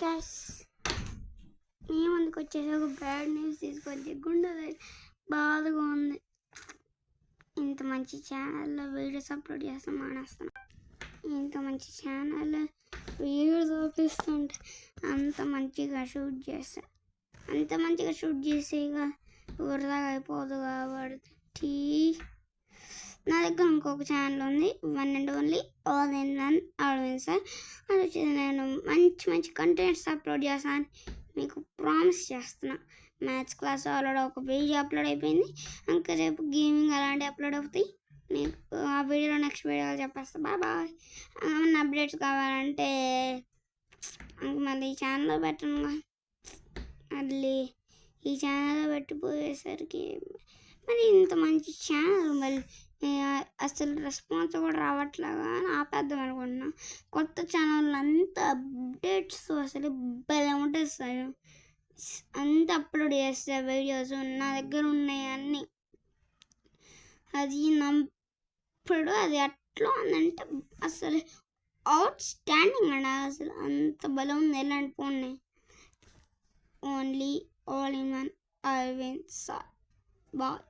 Guys, మీ ముందుకు వచ్చేసి ఒక బ్యాడ్ న్యూస్ తీసుకొచ్చి గుండె బాధగా ఉంది. ఇంత మంచి ఛానల్లో వీడియోస్ అప్లోడ్ చేస్తాం మానేస్తున్నాం. ఇంత మంచి ఛానల్లో వీడియోస్ చూపిస్తుంటే అంత మంచిగా షూట్ చేసేగా వృధాగా అయిపోదు కాబట్టి నా దగ్గర ఇంకొక ఛానల్ ఉంది, one and only all in one Alvin sir. అది వచ్చేసి నేను మంచి మంచి కంటెంట్స్ అప్లోడ్ చేస్తాను మీకు ప్రామిస్ చేస్తున్నా. మ్యాథ్స్ క్లాస్ ఆల్రెడీ ఒక పేజ్ అప్లోడ్ అయిపోయింది, ఇంకా రేపు గేమింగ్ అలాంటివి అప్లోడ్ అవుతాయి. మీకు ఆ వీడియోలో నెక్స్ట్ వీడియోలో చెప్పేస్తాను. బాయ్. ఏమన్నా అప్డేట్స్ కావాలంటే మళ్ళీ ఈ ఛానల్లో పెట్టను, మళ్ళీ ఈ ఛానల్లో పెట్టిపోయేసరికి మరి ఇంత మంచి ఛానల్ మళ్ళీ అసలు రెస్పాన్స్ కూడా రావట్లేగా అని ఆపేద్దాం అనుకుంటున్నా. కొత్త ఛానల్ అంత అప్డేట్స్ అసలు భలే ఉంటుంది సార్. అంత అప్లోడ్ చేస్తే వీడియోస్ నా దగ్గర ఉన్నాయి అన్నీ. అది నప్పుడు అది ఎట్లా ఉందంటే అసలు అవుట్ స్టాండింగ్ అండి. అసలు అంత బలం ఉంది. ఎలాంటి phone only all in one Alvin sir. Bye.